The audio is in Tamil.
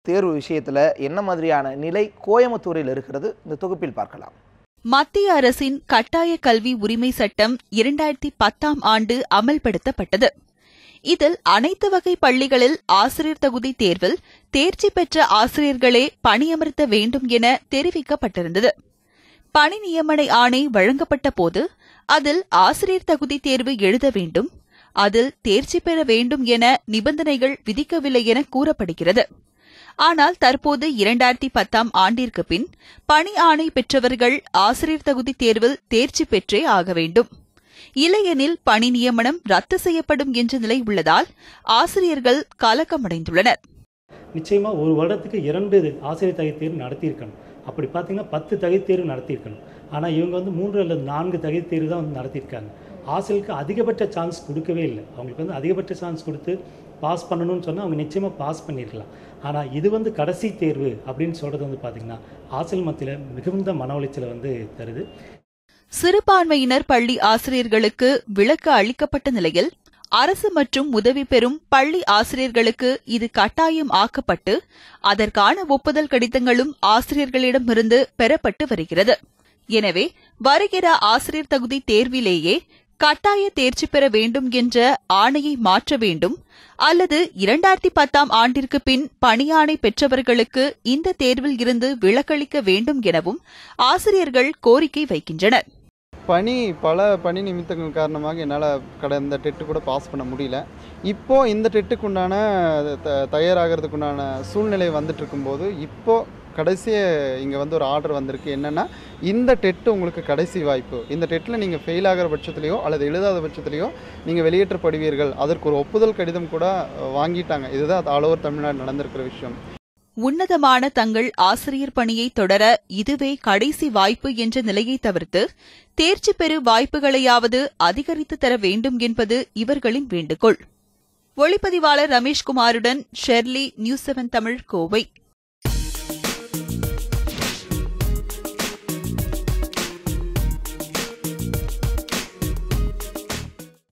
தேர்வு விஷயத்துல என்ன மாதிரியான நிலை கோயம்புத்தூரில் இருக்கிறது இந்த தொகுப்பில் பார்க்கலாம். மத்திய அரசின் கட்டாய கல்வி உரிமை சட்டம் 2010ஆம் ஆண்டு அமல்படுத்தப்பட்டது. இதில் அனைத்து வகை பள்ளிகளில் ஆசிரியர் தகுதி தேர்வில் தேர்ச்சி பெற்ற ஆசிரியர்களே பணியமர்த்த வேண்டும் என தெரிவிக்கப்பட்டிருந்தது. பணி நியமன ஆணை வழங்கப்பட்ட போது அதில் ஆசிரியர் தகுதி தேர்வு எழுத வேண்டும், அதில் தேர்ச்சி பெற வேண்டும் என நிபந்தனைகள் விதிக்கவில்லை என கூறப்படுகிறது. ஆனால் தற்போது 2010ஆம் ஆண்டிற்கு பின் பணி ஆணை பெற்றவர்கள் ஆசிரியர் தகுதி தேர்வில் தேர்ச்சி பெற்றே ஆக வேண்டும். இல்லையெனில் பணி நியமனம் ரத்து செய்யப்படும் என்ற நிலை உள்ளதால் ஆசிரியர்கள் கலக்கமடைந்துள்ளனர். நிச்சயமா ஒரு வருடத்துக்கு 2 ஆசிரியர் தகுதி தேர்வு நடத்தியிருக்கணும். அப்படி பார்த்தீங்கன்னா 10 தகுதி தேர்வு நடத்தியிருக்கணும். ஆனால் இவங்க 3 அல்லது 4 தகுதி தேர்வு தான் நடத்தியிருக்காங்க. ஆசிரியருக்கு அதிகபட்ச சான்ஸ் கொடுக்கவே இல்லை. அவங்களுக்கு அதிகபட்ச சான்ஸ் கொடுத்து பாஸ் பண்ணணும்னு சொன்னால் அவங்க நிச்சயமாக பாஸ் பண்ணியிருக்கலாம். ஆனால் இது கடைசி தேர்வு அப்படின்னு சொல்கிறது பார்த்தீங்கன்னா ஆசிரியர் மத்தியில் மிகுந்த மன உளைச்சலை தருது. சிறுபான்மையினர் பள்ளி ஆசிரியர்களுக்கு விலக்கு அளிக்கப்பட்ட நிலையில் அரசு மற்றும் உதவி பெறும் பள்ளி ஆசிரியர்களுக்கு இது கட்டாயம் ஆக்கப்பட்டு அதற்கான ஒப்புதல் கடிதங்களும் ஆசிரியர்களிடமிருந்து பெறப்பட்டு வருகிறது. எனவே வருகிற ஆசிரியர் தகுதி தேர்விலேயே கட்டாய தேர்ச்சி பெற வேண்டும் என்ற ஆணையை மாற்ற வேண்டும், அல்லது 2010ஆம் ஆண்டிற்கு பின் பணியாணை பெற்றவர்களுக்கு இந்த தேர்வில் இருந்து விலக்களிக்க வேண்டும் எனவும் ஆசிரியர்கள் கோரிக்கை வைக்கின்றனர். பல பணி நிமித்தங்கள் காரணமாக என்னால் கடந்த டெட்டு கூட பாஸ் பண்ண முடியல. இப்போது இந்த டெட்டுக்கு உண்டான தயாராகிறதுக்கு உண்டான சூழ்நிலை வந்துட்டு இருக்கும்போது இப்போது கடைசியாக இங்கே ஒரு ஆர்டர் வந்திருக்கு. என்னென்னா, இந்த டெட்டு உங்களுக்கு கடைசி வாய்ப்பு, இந்த டெட்டில் நீங்கள் ஃபெயில் ஆகிற பட்சத்துலையோ அல்லது எழுதாத பட்சத்துலையோ நீங்கள் வெளியேற்றப்படுவீர்கள். அதற்கு ஒரு ஒப்புதல் கடிதம் கூட வாங்கிட்டாங்க. இதுதான் ஆல் ஓவர் தமிழ்நாடு நடந்திருக்கிற விஷயம். உன்னதமான தங்கள் ஆசிரியர் பணியை தொடர இதுவே கடைசி வாய்ப்பு என்ற நிலையை தவிர்த்து தேர்ச்சி பெறு வாய்ப்புகளையாவது அதிகரித்து தர வேண்டும் என்பது இவர்களின் வேண்டுகோள். ஒளிப்பதிவாளர் ரமேஷ்குமாருடன் ஷெர்லி, நியூஸ் 7 தமிழ், கோவை.